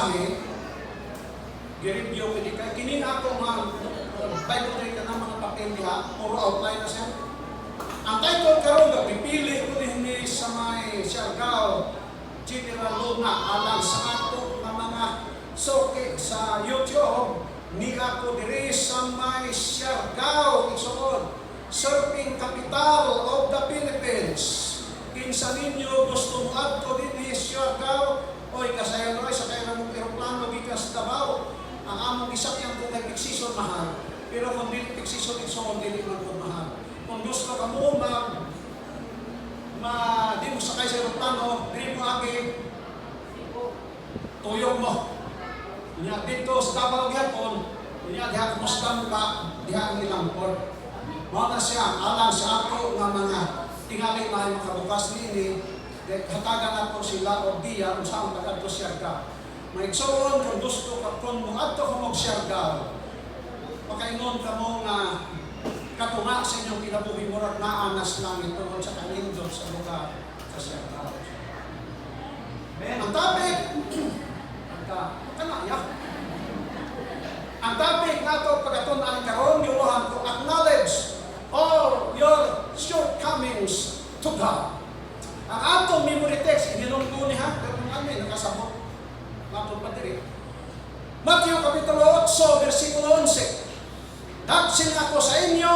mensahe, gi-review ko di kay kini ako nga Bible ka ng mga papel diha, puro outline na siya. Ang title karon nga pipili ko dinhi sa may Siargao General Luna alang sa ato nga mga soke sa YouTube ni ako diri sa may Siargao isuod surfing capital of the Philippines. Kinsa ninyo gusto mo adto dinhi Siargao oy kasayan oy sa kay ramong eroplano gikas Davao. Ang among gisakyan kung may fixation mahal. Pero kung di fixation isuon dili man po mahal. Kung gusto ka mo di mo sakay sa eroplano, dili mo agi tuyok mo. Nya dito sa Davao gyapon, nya diha kumusta ka diha ang ilang port. Mao na siya alang sa ato nga mga tingali na makabukas niini, hatagan ako sila og diya unsa ang tagadto Siargao. Maigsoon kung gusto ka kung muadto ka mo Siargao. Makaingon ka mo nga katunga sa inyong kinabuhi murag naa nas langit tungkol sa kalindot sa lugar sa Siargao. Ang topic ang topic nato pagkatunan karon giuhan ko acknowledge all your shortcomings to God. Ang atong memory text hinungko ni ha pero kami nakasabot nato pa diri. Matthew kapitulo 8 bersikulo 11. Dagsin ako sa inyo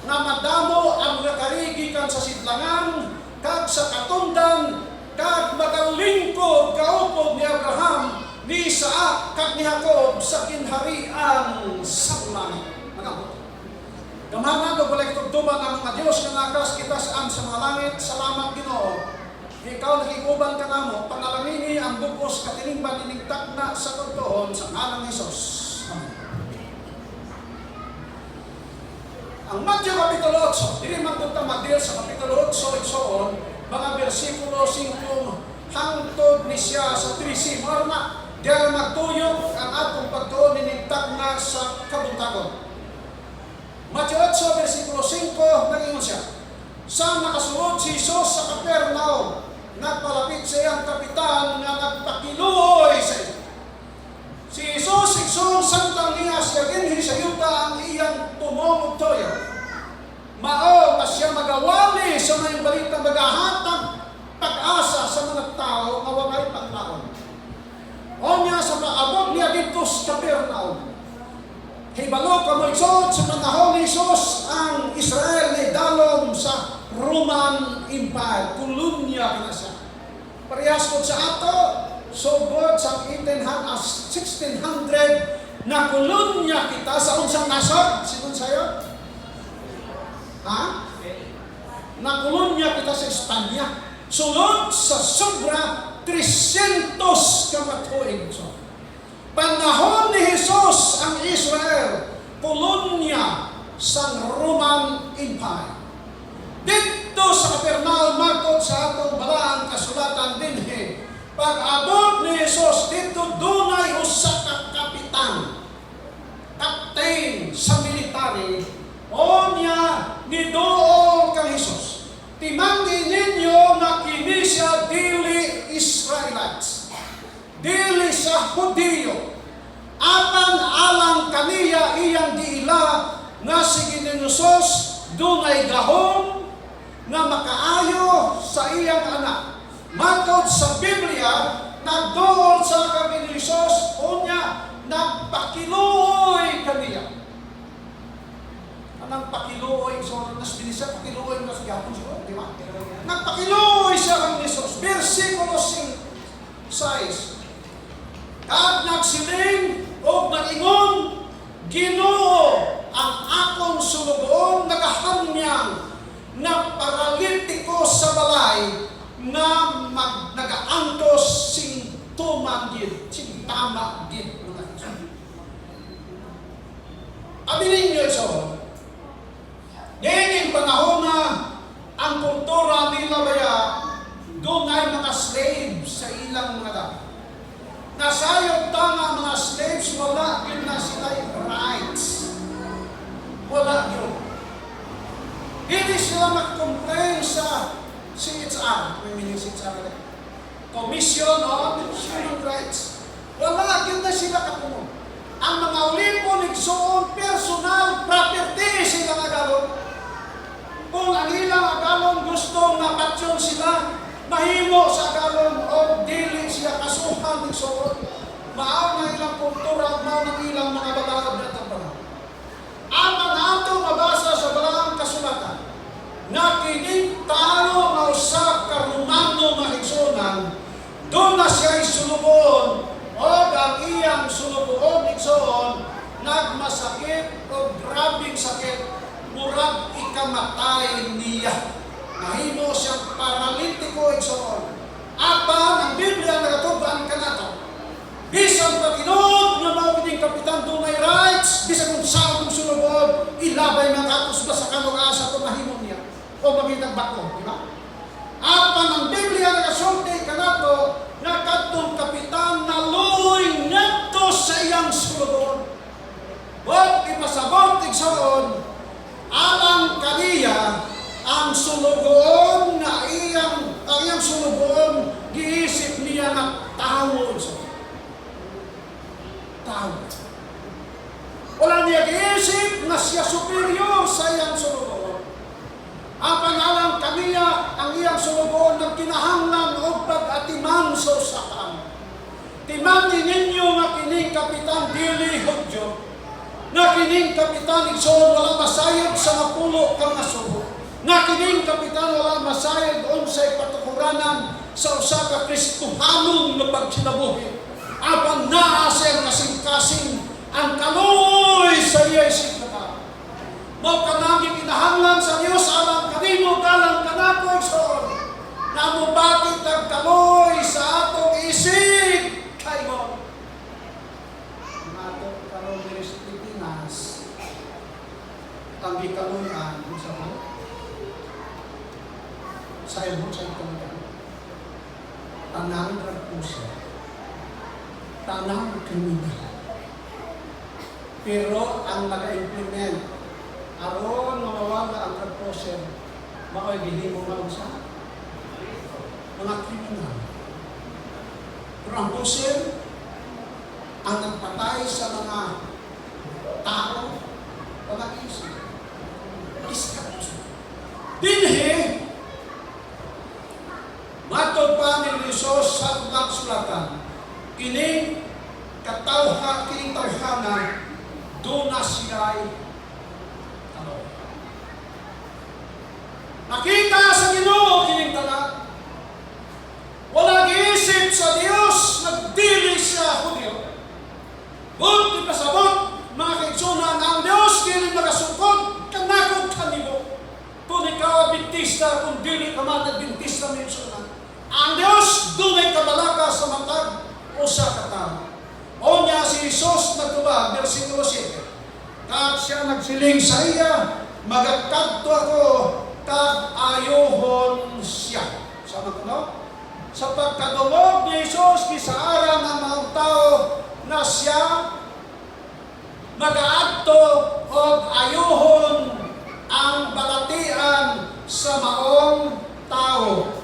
nga madamo ang nakarigikan sa sidlangan kag sa katundan kag magalingkod kaupod ni Abraham ni Isaac kag ni Jacob sa kinharian sa langit. Magabot. Gamanan o balay tugtuban ang mga Diyos nga nakas kita saan sa mga langit. Salamat Ginoo. Ikaw nakikuban ka namo panalangini ang bugos katiningban inigtak na sa tugtuon sa ngalan ni Jesus. Amen. Ang Matthew kapitulo 8, dili man punta mag-deal sa kapitulo 8 igsoon, mga bersikulo 5 hangtod ni siya sa 13. Mao na diya magtuyok ang atong pagtuon inigtak na sa kabuntagon. Matthew 8 bersikulo 5 nagingon siya. Sa nakasulod si Jesus sa Capernaum, nagpalapit sa iyang kapitan na nagpakiluoy sa iyo. Si Jesus igsoon samtang niya siya dinhi sa yuta ang iyang tumong toyo. Mao na siya magawali sa mga balita magahatag pag-asa sa mga tao nga walay paglaon. O niya sa paabot niya dito sa Capernaum. Hibalo ka mo igsoon sa panahon ni Jesus ang Israel ni dalom sa Roman Empire. Kolonya na siya. Parehas ko sa ato, subod sa 1600 na kolonya kita sa unsang nasod. Sigun sayo? Ha? Na kolonya kita sa Espanya. Sulod sa sobra 300 kamatuig. So, panahon ni Jesus ang Israel, kolonya sa Roman Empire. Dito sa Capernaum, makot sa atong balaang kasulatan dinhi, pag-abot ni Jesus dito, dunay usa ka kapitan, captain sa military, o niya nidool kang Jesus. Timanggi ninyo na kini siya dili Israelites, dili sa Hudiyo, apan alang kaniya iyang diila nga sige ni Jesus dunay gahom nga makaayo sa iyang anak. Matod sa Biblia, nagdool sa kami ni Jesus, unya, nagpakiluoy kaniya. Anang pakiluoy, so nas binisa, pakiluoy na sa gapon siya, di ba? Nagpakiluoy siya kami ni Jesus. Versikulo 6. Kag nagsiling o nagingon, Ginoo ang akong sulugoon nagahamyang na paralitiko sa balay na nagaantos sing tumang gid, sing tama gid. Abiling nyo so, ngayon panahon na ang kultura nila baya doon ay mga slaves sa ilang mga dami. Nasayod tanga mga slaves, wala yun na sila rights. Wala yun. Hindi sila mag-complain sa CHR. May meaning CHR ulit. Commission on Human Rights. Wala, yun na sila kapunod. Ang mga Olimpo, nigsoon, personal property sila agalon. Kung ang ilang agalon gusto nga patyon sila, mahimo sa agalon o dili siya kasuhan nigsoon. Maaw na ilang kultura, maaw na ilang mga balagad na tabangan. Ang mga ato mabasa sa Balang Kasulatan, na kining tao nga usa ka Romano nga igsoon, doon na siya isulubon o ang iyang sulubuon igsoon, nagmasakit o grabing sakit, murag ikamatay niya. Mahimo siyang paralitiko igsoon. Apan ang Biblia nagatubaan kanato, bisan pa tinud nga mao kining kapitan dunay rights, bisan kung saan kung sulubon, ilabay ng katos ba sa kanugasa kung mahimo niya o magitag bako, di ba? Apan ang Biblia nagasulti kanato na kadtong kapitan naluoy ngadto sa iyang sulubon. Wa ipasabot igsoon alang kaniya ang sulubon na iyang sulubon giisip niya na tawo igsoon. Tawo. Wala niya giisip na siya superior sa iyang sulubon. Ang pangalang kaniya, ang iyang sulubon ng kinahanglan o pag-atiman sa usapan. Timani ninyo nga kining kapitan dili Hudyo, nga kining kapitan igsoon wala masayod sa mapulo kang nasubo, nga kining kapitan wala masayod unsay patukuranan sa usa ka Kristohanon nga pagkinabuhi. Apan naa siya kasing-kasing ang kaloy sa iya isip na tao. Mao kanang kinahanglan sa Dios alang kanimo kalang kanako igsoon, na mobati tag kaloy sa atong isip kay mo. Ang atong karon diri sa Pilipinas, ang gikaluyan sa ilmo sa itong tanang drug user, tanang kriminal. Pero ang nag-implement aron mawawala ang drug user, mao'y gihimo man sa mga kriminal. Pero ang user ang nagpatay sa mga tao o nag-isip. Dinhi, matod pa ni Jesus sa Sulatan, kining tawhanan, doon na siya'y tanaw. Nakita sa Ginoo kining tanan. Wala giisip sa Dios, nagdili siya Hudyo. Kung ipasabot, mga kaigsunan, ang Dios dili nagasungkod, kanakot kanimo. Kung ikaw Adventista, kung dili ka man Adventista may igsunan, ang Dios dunay kabalaka sa matag o sa katang. O niya si Jesus nagtuba, versikulo 7. Kag siya nagsiling sa iya, magagkadto ako, kag ayohon siya. Sama ko no? Sa pagkadulog ni Jesus, kisaaran ang mga tao na siya mag-aadto o ayohon ang balatian sa maong tao.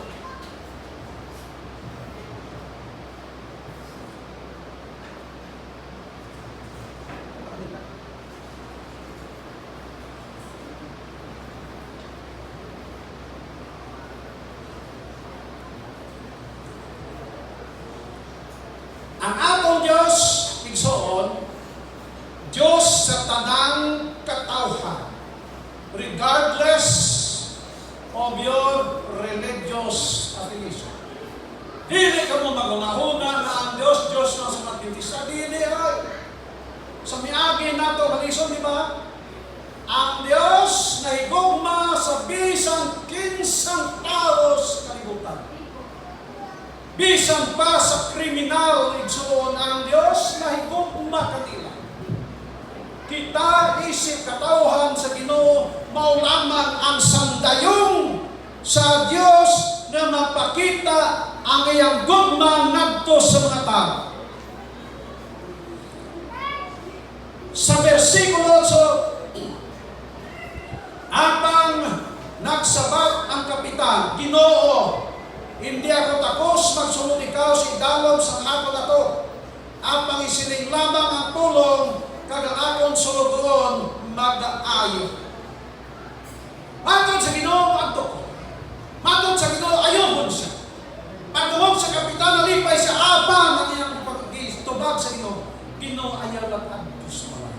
Ang atong Diyos, igsoon, Diyos sa tanang katawhan, regardless of your religious affiliation. Dili ka mo magunahuna na ang Diyos na sa Adventista. Dili ay. Sa miagi nato, halison, di ba? Ang Diyos na higugma sa bisan kinsang tao sa kalibutan. Bisan pa sa kriminal, igsuon ang Diyos na higugma kanila. Kita isip katawhan sa Ginoo, mao lamang ang sandayong sa Diyos na mapakita ang iyang gugma ngadto sa mga tao. Sa versikulo 8, apang nagsabat ang kapitan, Ginoo, hindi ako takos magsulod ikaw sa idalom sa hapon na to. kaayo. Matod sa Ginoo adto ko. Matod sa Ginoo ayon siya. Pagtungog sa kapitan nalipay siya abang ang iyang pagtubag sa Ginoo. Ginoo ayaw lang adto sa balay.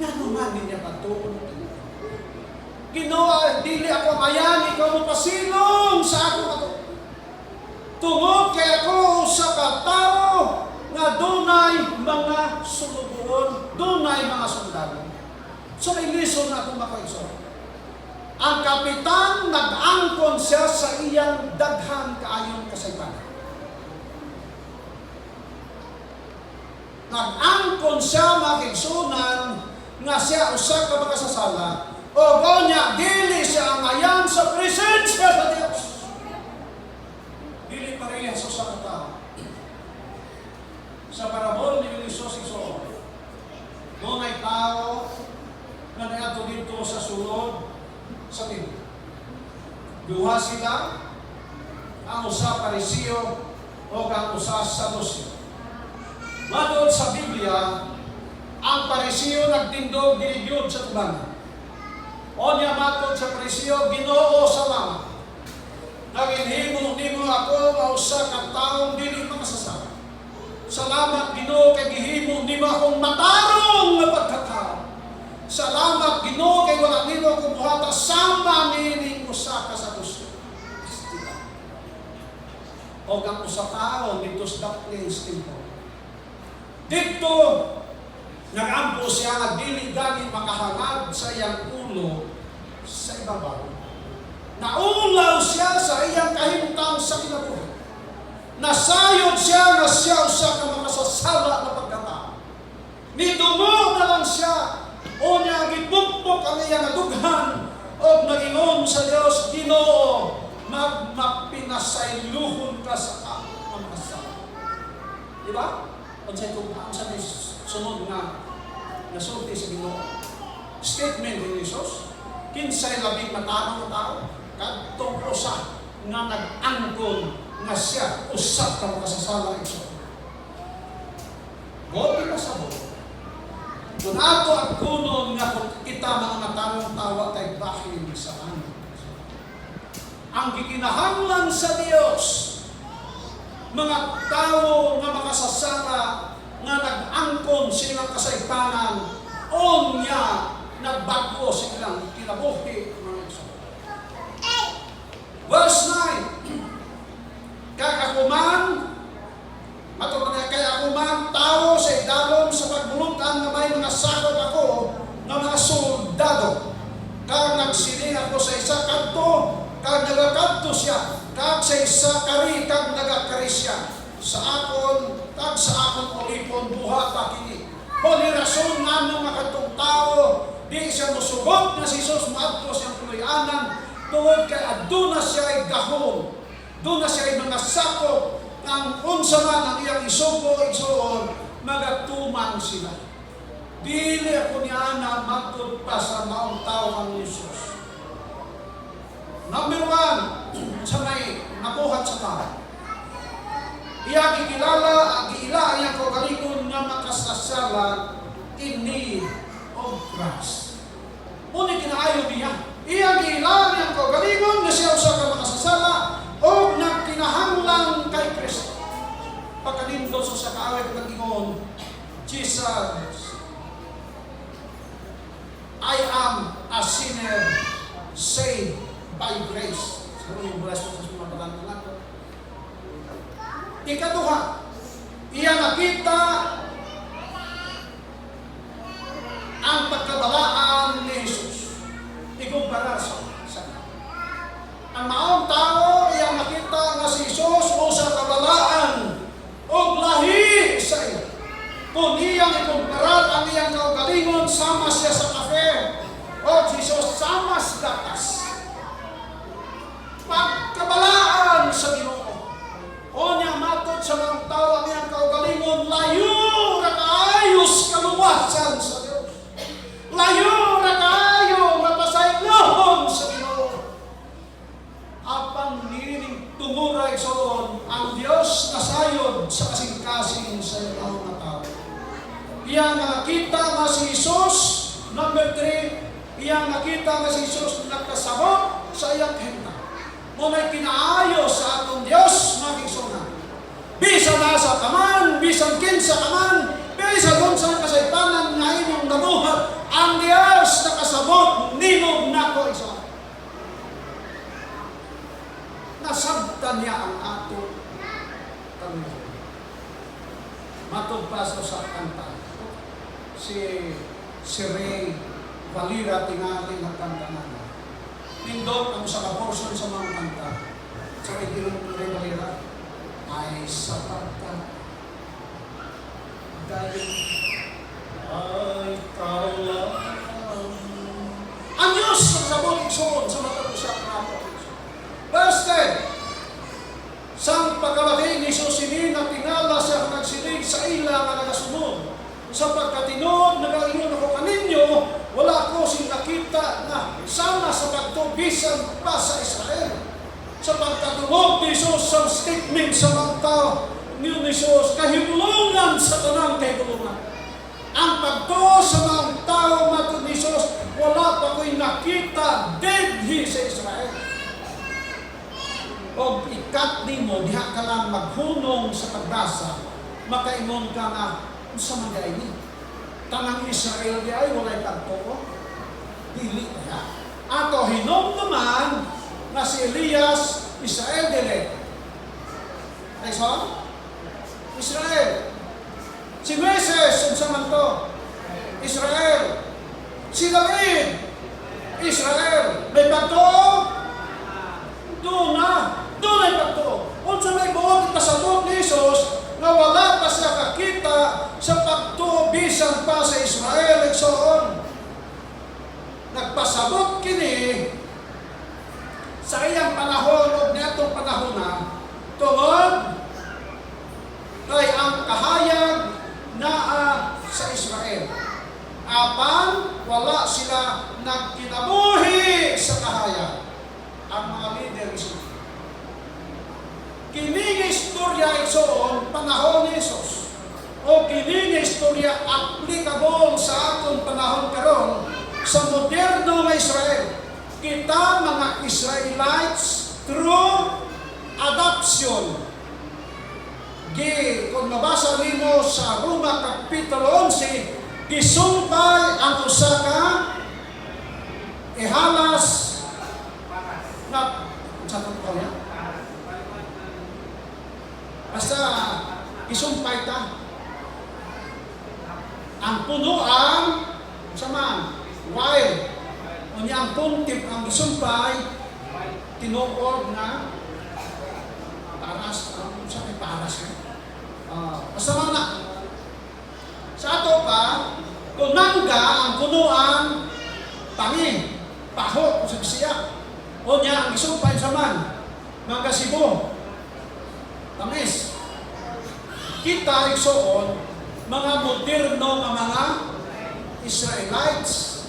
Nanuman niya patuon. Ginoo dili ako mayan, ikaw mo pasilong sa ako ato. Tungod kay ako usa ka tawo nga dunay mga sulugon, dunay mga sundalo. So ilison na itong makaisor. Ang kapitan nag-angkon siya sa iyang daghan kaayong kasaypanan. Nag-angkon siya makigsunan nga siya usa ka makasasala o gonya dili siya ang ayan sa presensya sa Dios. Dili parehas sa kata. Sa parabol ni Jesus iso, doon ay tao na nato dito sa sulod sa templo. Duha sila, ang usa Pariseo o ang usa Saduceo. Matod sa Biblia, ang Pariseo nagtindog diligyod sa tubangan. O niya matod sa Pariseo, Ginoo salamat. Naginhimo nimo ako mausa ka taong dili makasasala. Salamat Ginoo kay gihimo nimo akong matarong nga pagkatao. Salamat Ginoo kay wala nimo akong buhata sama nini usa ka Saduceo. O ang usa taon dito sa place temple. Dito nagampo siya nga dili gani makahangad sa iyang ulo sa ibabaw. Naulaw siya sa iyang kahimtang sa kinabuhi. Nasayod siya na siya usa ka makasasala na pagkatao. Nidungog na lang siya o niya gipukpok ang iyang dughan o nagingon sa Dios, Ginoo, magmapinasayluhon ka sa akong makasasala. Di ba? Unsay tughan sa sunod nga nasulti sa Ginoo. Statement ni Jesus, kinsay labing matanong tao, kadtong usa nga nag-angkon nga siya usap ka makasasala ito. Bote ka sa bote. Kung ato ang kunon nga kung kita mga matanong tawa tay bahin sa amin. Ang gikinahanglan sa Dios, mga tao nga makasasala nga nag-angkon silang kasaypanan o niya nagbago silang kinabuhi mga iso. Verse 9, kakakuman, matulad kaya ako man tao sa idalom sa pagbulutan na may mga sakot ako ng mga soldado. Kag nagsiling ako sa isa kanto, kag nagakadto siya, kag sa isa kari, kag nagakari siya. Sa akon, kag sa akon ulipon buhat kini. Kung rason nga ng mga katong tao, di siya musugot na si Jesus maadto siyang tuluyanan, tungod kay aduna siya ay gahom. Doon na siya ay mga sakop ng unsa man ang iyang isugo igsoon, magatuman sila. Dili ako niya na magtud pa sa maong tao ng Jesus. Number 1, sa may nabuhat sa tao. Iya gikilala, giila iyang kaugalingon nga makasasala in need of Christ. Muna kinaayo niya. Iya giila iyang kaugalingon nga siya usa ka makasasala o nagkinahanglan kay Kristo. Pagkalindo sa kaaway ng ingon, Jesus, I am a sinner saved by grace. Sa yung bulas mo sa sumabalang nato. Ikaduha, iya nakita ang pagkabalaan ni Jesus. Ikumpara sa ang maong tao iyang nakita nga si Jesus o sa kabalaan o lahi sa iya. Kung iyang ikumparar ang iyang kaugalingon, sama siya sa kafe o Jesus sama sa gatas. Pagkabalaan sa Ginoo o niya matod sa mga tao ang iyang kaugalingon, layo na kaayos kaluwasan sa Diyos. Layo na kaayo mapasaylohon sa Ginoo. Apang nining tumuray soon ang Diyos nasayod sa kasing-kasing sa iyong na tao. Iya nakita nga si Jesus Number 3, iyang nakita nga si Jesus nagkasabot sa iyang henta. Muna'y kinaayo sa atong Diyos, mga igsoon. Bisan nasa kaman, bisan kinsa kaman, bisan kung saan kasaypanan nga imong nabuhat, ang Diyos nakasabot, nimog nako igsoon. Nasabtan niya ang ato Panginoon. Matugpas sa kanta. Si Ray Valera tingali ng kanta namin. Nindot ang sa portion sa mga kanta. Sa itinong Ray Valera ay sapagkat dahil ay kaulang. Ang Diyos ang sabot igsoon sa matag-usap nato. Verse 10, sang pagkalaki ni Jesus ini natingala siya nagsilig sa ila nga nagasunod. Sa pagkatinog, nagaingon ako kaninyo, wala ko sing nakita na sana sa pagtubisan pa sa Israel. Sa pagkatungog ni Jesus sa statement sa mga tao ni Jesus, kahibulungan sa tanang kahibulungan. Ang pagto sa mga tao matod ni Jesus, wala pa ko'y nakita deadhi sa Israel. O ikat din mo, diha ka lang maghunong sa pagbasa, makaingon ka na, sa mga ini. Tanang Israel di ay walay pagtuo. Dili kaya. Ato hinom naman na si Elias, Israel dili. Ayson? Israel. Si Moises, unsa man to? Israel. Si David, Israel. May pagtuo? Doon na. Doon ay pagtuo. Unsa may buong kasabot ni Jesus, na wala pa siya kakita sa pagtubisan pa sa Israel. Igsoon, nagpasabot kini sa iyang panahon o nitong panahon na tungod kay ang kahayag na sa Israel. Apan wala sila nagkinabuhi sa kahayag. Ang mga leader iso. Kining istorya igsoon panahon ni Jesus. O kining istorya applicable sa atong panahon karon sa moderno nga Israel. Kita mga Israelites through adoption. Kung nabasa nimo sa Roma Kapitulo 11, gisumpay ang usa ka ihalas na sa tungkol niya. Basta isumpay ta. Ang punuan sa man wild. Unya ang puntip ang isumpay tinuod na paras sa paras. Basta man na. Sa ato pa kunangga ang punuan pangin paho sa siya. Unya ang isumpay sa man mga Cebu. Tamis, kita igsoon mga moderno nga mga Israelites.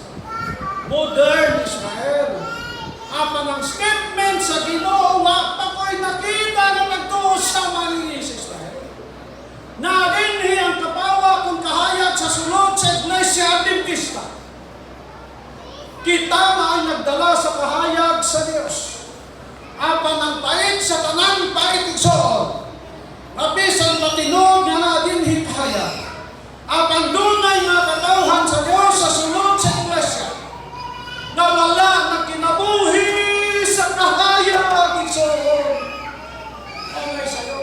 Modern Israel. Apan ang statement sa Ginoo, wa pa ko'y nakita na nagtuo sa malinis Israel. Nadinhi ang kapawa kung kahayag sa sulod sa Iglesia Adventista. Kita na ay nagdala sa kahayag sa Diyos. Apan ang pait sa tanan pait igsoon. Mabisan matinog nga din hikaya. Apan dunay nga katawhan sa Dios sa sulod sa iglesia. Na wala na kinabuhi sa kahayag igsoon. Okay sa'yo.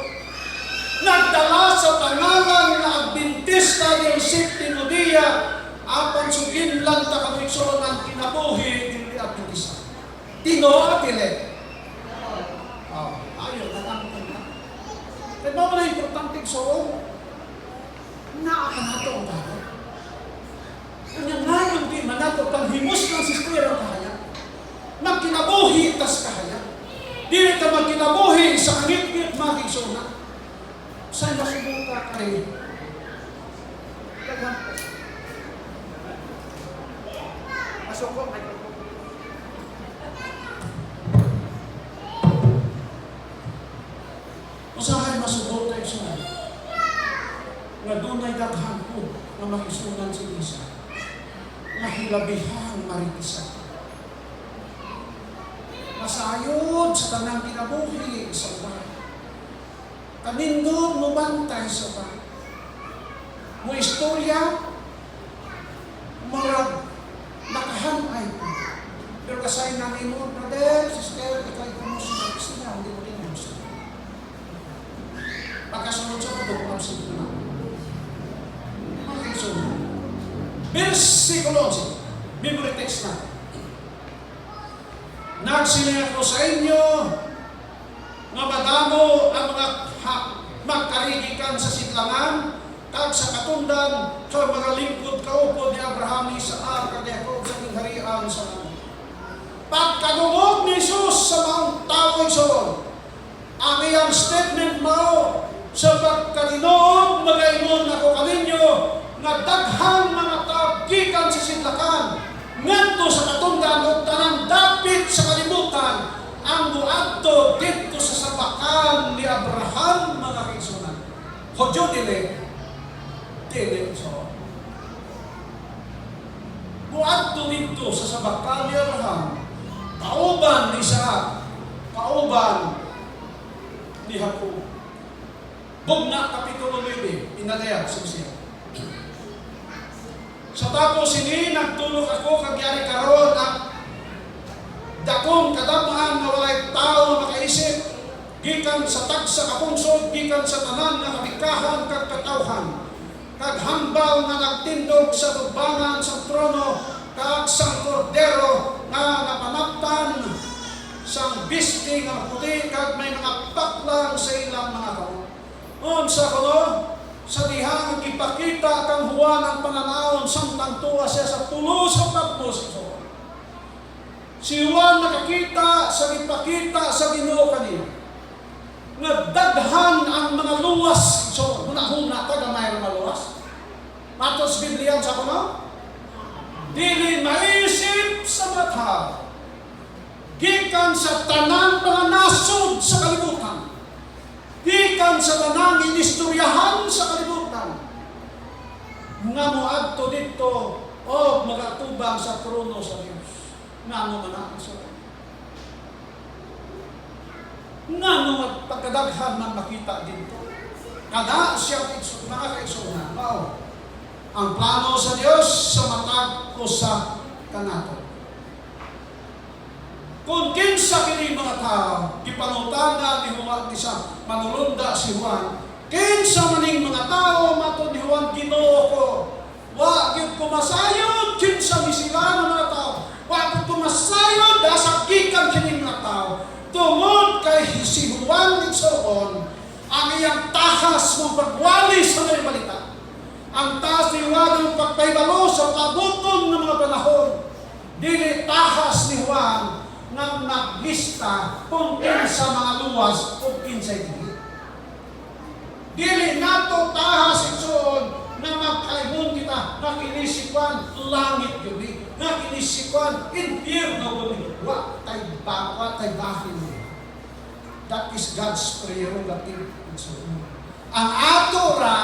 Nagdala sa pangalan na Adventista ng Séptimo Dia. Apan sugin lang ta kang igsoon ang kinabuhi ng Adventista. Tino at tili. Ayaw, nakamtan na. Kaya ba wala importante so, naakan nato ang bahay. Kanya ngayon di man nato panghimus ng sistema kahaya. Magkinabuhi tas kahaya. Di ka magkinabuhi sa angit-ngit makisona. Saan masubuka ka rin? Pasok ko, usahay masubot tayo sa nga doon ay daghang po na makisunan si Isa. mahilabihang marikisan. Masayod sa tanang kinabuhi sa uwan. Kanindog mo bantay sa uwan. Mo istorya, marag nakahanay ko. Pero kasay na mo, brother, sister, ikaw kumusta. Kasi nga, hindi mo rin kumusta. Pagkasunod sa ito, absent na. Okay, so, versikulo 11, memory text na. Nagsiling ako sa inyo nga madamo ang mga magkarigikan sa sitlangan kag sa katundan sa mga lingkod kaupo ni Abraham, Isaac, kag Jacob sa kingharian sa langit. Pagkadungog ni Jesus sa mga tao igsoon, ang iyang statement mao sa pagkalinog magaingon ako kaninyo nga daghang mga tao gikan sa sitlakan ngadto sa katundan ug tanan dapit sa kalibutan ang muadto dito sa sabakan ni Abraham, mga kaigsunan. Hodyo dili so. Muadto dito sa sabakan ni Abraham, kauban ni Isaac, kauban ni Jacob. Bugna kapitulo 9, pinalaya sa siya. Sa tapos ini nagtulog ako kagyari karon ang dakong kadamaan nga walay tao makaisip gikan sa tagsa kapungsod, gikan sa tanan nga kabikahan kag katawhan, kag hambal nga nagtindog sa tubangan sa trono kag sang kordero nga napanaptan sang bisti nga puti kag may mga paklang sa ilang mga kamot. Unsa kuno sa dihang ipakita kang Juan ang pananawon samtang tuwa siya sa tulo sa patmos. Si Juan nakakita sa ipakita sa Ginoo kaniya nga daghan ang mga luwas. So, hunahuna ka na mayroong mga luwas. Matos Biblia sa kuno, dili maisip sa mata, gikan sa tanan mga nasod sa kalibutan, gikan sa tanang inistoryahan sa kalibutan, nga moadto dito o magatubang sa trono sa Diyos. Nga mo man sa nga mo pagkadaghan man makita dito. Kada siya mga kaigsunan, mao ang plano sa Diyos sa matag o sa kanato. Kung kinsa kini mga tao, gipanutana ni Juan isa, manulunda si Juan, kinsa maning mga tao matud ni Juan, Ginoo ko, wa gyud ko masayod kinsa misilan mga tao, wa gyud ko masayod asa gikan kini mga tao. Tungod kay si Juan igsoon, ang iyang tahas mong pagwali sa mga balita. Ang tahas ni Juan ang pagpaybalo sa pabuton ng mga panahon. Dili tahas ni Juan nang naglista kung kinsa mga luwas o kinsa dili. Dili nato tahas igsoon na magkaibon kita na kinisipan langit yun, na kinisipan impyerno yun. Wa tay bahin. That is God's prerogative. Ang ato ra,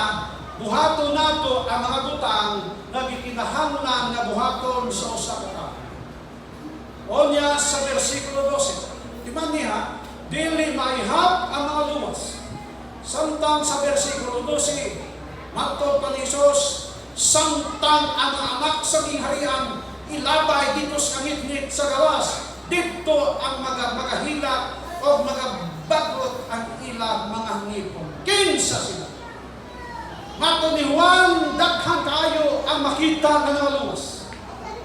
buhaton nato ang mga butang na gikinahanglan nga buhaton sa usa ka tawo. Onya sa versikulo 12, timan niya, dili maihap ang mga luwas. Samtang sa versikulo 12, matod pa ni Jesus, samtang ang mga anak sa kingharian ilabay dito sa ngit-ngit sa gawas, dito ang magahila o magabagot ang ilang mga ngipon. Kinsa sila? Matod ni Juan, daghan kayo ang makita ng mga luwas.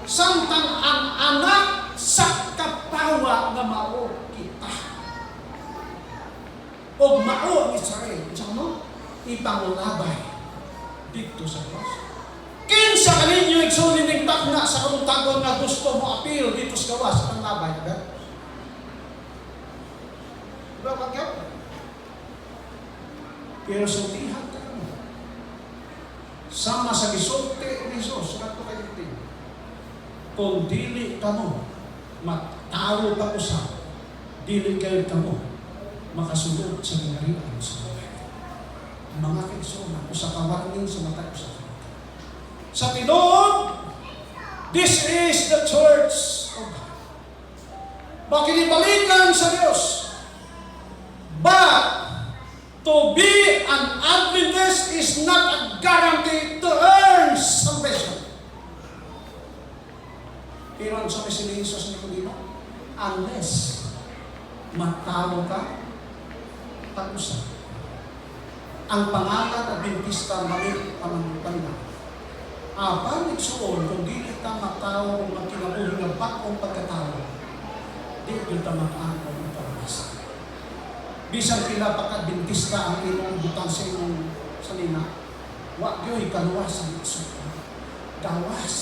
Samtang ang anak sa kapawa nga mao kita. O mao ang Israel. Ano? Ipangulabay dito sa Diyos. Kinsa kaninyo igsunin ng takna sa kamutagon nga gusto mo apil dito sa gawas ang labay. Diba pagyan? Pero sultihan ka mo. Sama sa gisulti ni Jesus, sa kato kayo din. Kung dili ka mo, matalo ka usa, dili kayo ka mo, makasulot sa ginarian sa buhay. Mga kaigsoon, usa ka warning sa mata usa. Sa tinuod, This is the church of God. Makinibalikan sa Diyos. But to be an Adventist is not a guarantee to earn salvation. Pero ang sabi si Jesus ni Nicodemo, unless matalo ka, pag-usap. Ang pangalan Adventista mali pamangkin na. Panik suon kung di kita matao kung magkinabuhi ng bakong pagkatao, di kita makaano ng paramasa. Bisan pila pagka-Adventista ang imong butang sa imong salina, wag yo'y kaluwas ang isuko. Gawas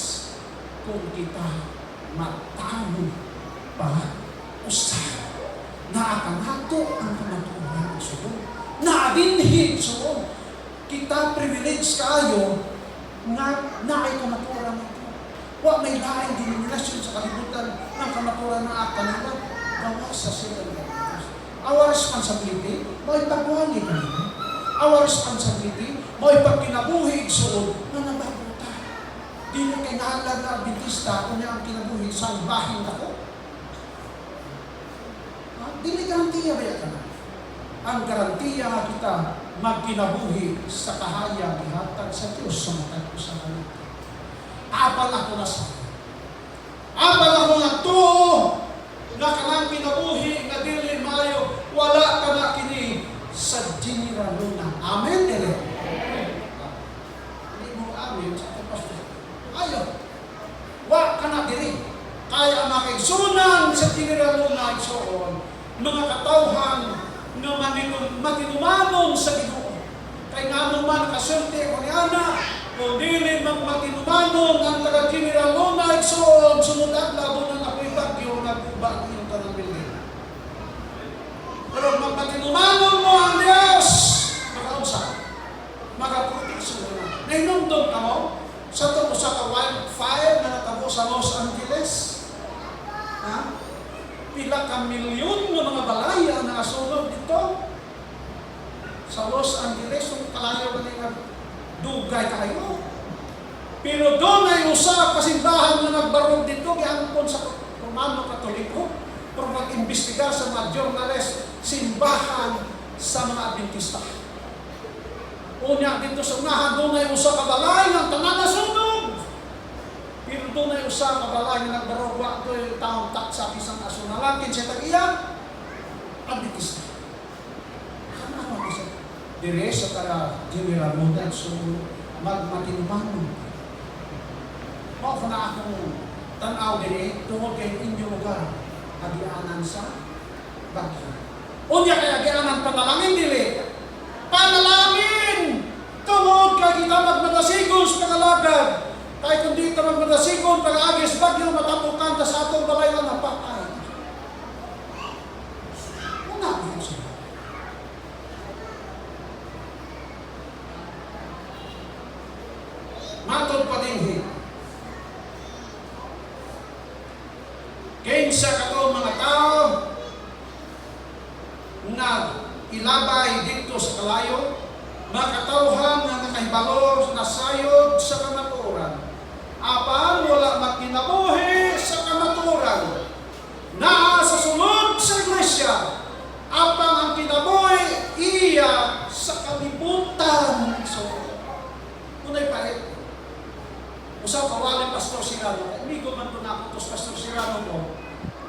kung kita matao pa usap. Naakanato ang kamaturan suon. Naadinhin suon. Kita privilege kayo nga naay kamaturan ito. Wa may laing denominasyon sa kalibutan ng kamaturan na akanila. Gawas sa sila ng Diyos. Our responsibility, may pagwali kanina. Our responsibility, may pagkinabuhi suon na nababuta. Dili kay naalag na Adventista kung niya ang kinabuhi sa bahin ako. Dili garantiya ba ka na? Ang garantiya nga kita magkinabuhi sa kahayang ihatag sa Diyos sa matag ko sa kanila. Apal ako na sa apal ako na to na kanang kinabuhi na dili mayo wala ka na kini sa general luna. Amen, dili? Hindi mo amin sa pastor. Ayo. Wa ka na dili. Kaya makigsunan sa general luna igsoon mga katawhan nga matinumanon sa Ginoo. Kay nga man kasulti ko ni Ana, kung dili magmatinumanon ang taga-general Luna, igsoon, sunod at labo na ako'y bagyo, nagubag yung tanang bilhin. Pero magmatinumanon mo ang Diyos, makaunsa, makaproteksyon na. Nainundong ka mo, sa ito sa ka-wildfire na natabo sa Los Angeles, ha? Pila ka milyon ng mga balaya na nasunog dito sa Los Angeles, yung kalayo ba nila dugay kayo. Pero doon ay usa kasimbahan na nagbarog dito, giangkon sa Romano Katoliko, para mag-imbestigar sa mga journalist, simbahan sa mga Adventista. Unya dito sa unahan, doon ay usa ka balay ng tanan na sunog. Pero doon ay usa ka balay na nagbarog, ito yung taong taksa isang asunalan, kinsa tag-iya, Adventista. Ano isa? Dire sa taga-general model, so magmatinumanon. Mao ko na akong tanaw dire, tungod kay inyong lugar, agianan sa bagyo. Unya kay agianan panalangin dili. Panalangin! Tungod kay kita magmadasigon sa pangalagad. Kahit kung di ka magmadasigon, pag-agis bagyo, matapukan ka sa atong balayan na patay. Una ko siya. Matod pa din kinsa kato mga tao na ilabay dito sa kalayo, mga katawhan na nakahibalo na sayod sa kamaturan. Apan wala magkinabuhi sa kamaturan. Naa sa sulod sa iglesia, apang ang kinabuhi iya sa kalibutan. So, unay palit. Usaw kawali Pastor Sirano. Amigo man po na ako to Pastor Sirano ko.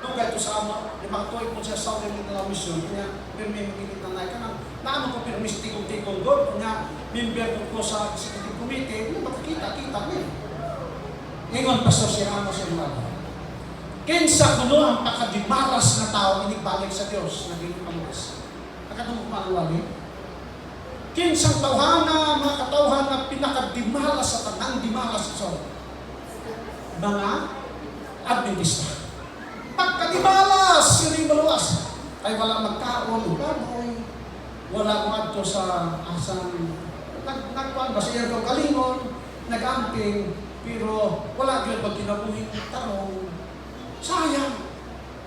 Nung kahit sa ama, limangtoy po siya sa ulit na mission. Kanya, may magigit na naik ka na. Naano ko permis tigong-tigong doon. Kanya, member ko sa executive committee. Makakita-kita niya. Ngayon, Pastor Sirano sa mga. Kinsa kuno ang pakadimaras na tao inibalik sa Diyos. Naging paluwas. Nakatungkol manuwali. Kinsang tawhana, mga katawhan na pinakadimalas sa tanang dimalas sa mga Adventista. Pagkadimalas, yun yung maluwas. Ay wala magkaroon, baboy, wala kumadto sa asang, nagkuhan ba sa Ergo Kalingon, nag-amping, pero wala yun pag kinabuhin ng tarong. Sayang.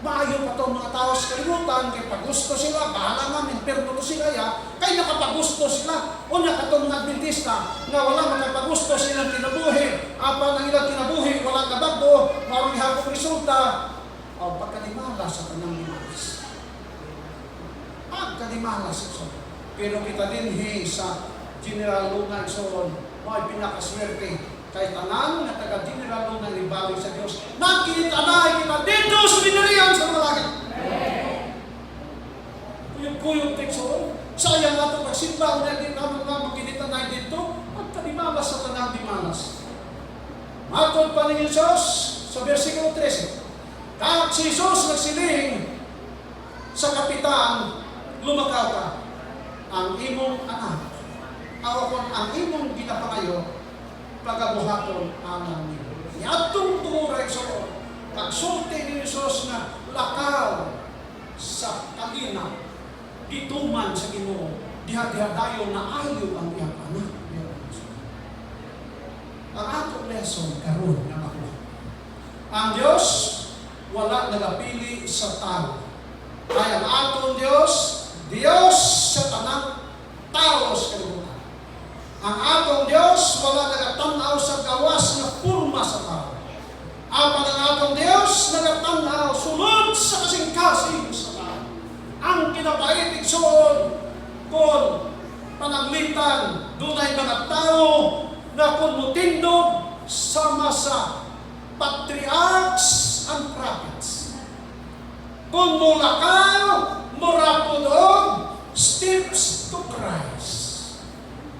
Maayo pa itong mga tao sa kalimutan, kay pagusto sila, bahala namin, pero to sila ya, kay nakapagusto sila, o nakatong mga Adventista, na wala makapagusto silang kinabuhi, apa ng ilang kinabuhi, wala kabago, marong ihapong resulta, o pagkadimala sa tanang limanas. Pagkadimalas ito. Pero kita din sa General Luna ito, may pinakaswerte, kay tanan na taga General Luna ni Bawig sa Diyos, nakita na kita dito sa binarihan sa malaga. Kuyog-kuyog tekso, sayang nga ito pagsimba, na din naman nga makinita na dito, pagkadimalas sa tanang dimalas. Matod pa ni Jesus sa versikulo 13. Kahit si Jesus nagsiling sa kapitan, lumakaw ka, ang imong anak, awakon ang imong ginapangayo, pagabuhaton ang nimo. Yatong turay so, pagsulti ni Jesus na lakaw sa kalina, dituman sa Ginoo, diha-dihadayon na ayo ang iyang anak. Ang atong lesson karon nga makuha. Ang Diyos wala nagapili sa tao. Kaya ang atong Diyos sa tanang tao sa kalibutan. Ang atong Diyos wala nagatanaw sa gawas na purma sa tao. Apan ang atong Diyos nagatanaw sulod sa kasing-kasing sa tao. Ang kinabait igsoon kung panaglitan dunay mga tao na kung mutindog sama sa patriarchs and prophets. Kung mulakaw, murapudog, steps to Christ.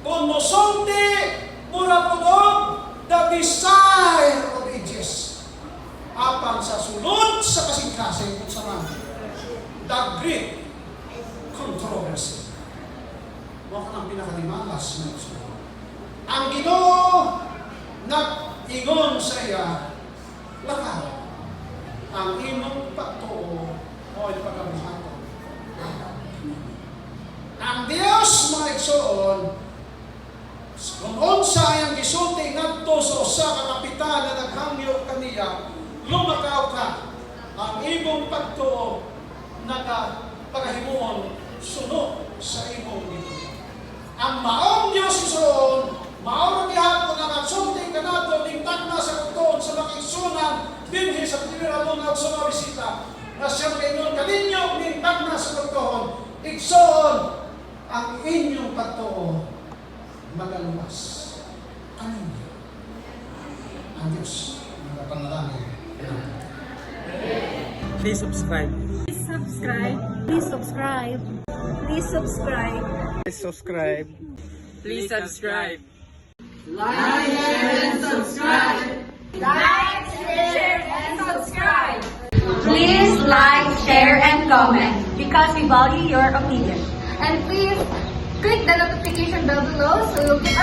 Kung musulti, murapudog, the desire of ages. Apan sa sulod sa kasing-kasing kung saan the great controversy. Huwag ka ng pinakalimalas na ito. Ang Ginoo nag-ingon sa iya, lakaw, ang imong pagtuo o pagkabuhaton. Ang Diyos mga igsoon, kung unsa ang gisulti ngadto sa kakapitan na naghangyo kaniya, lumakaw ka, ang imong pagtuo nagapagahimuon sunod sa imong dito. Ang maong Diyos igsoon, maong gihapon ang agsulti ka nato, lingtag na sa kuton sa makigsunan, binhi sa piniralong na sa mga bisita, na siyang kaingon kaninyo, lingtag na sa kuton, igsoon ang inyong pagtuo magaluwas. Kaninyo. Ang Diyos, nagapanalangin. Please subscribe. Please subscribe. Please subscribe. Please subscribe. Please subscribe. Please subscribe. Like, share, and subscribe. Please like, share, and comment because we value your opinion. And please click the notification bell below so you'll get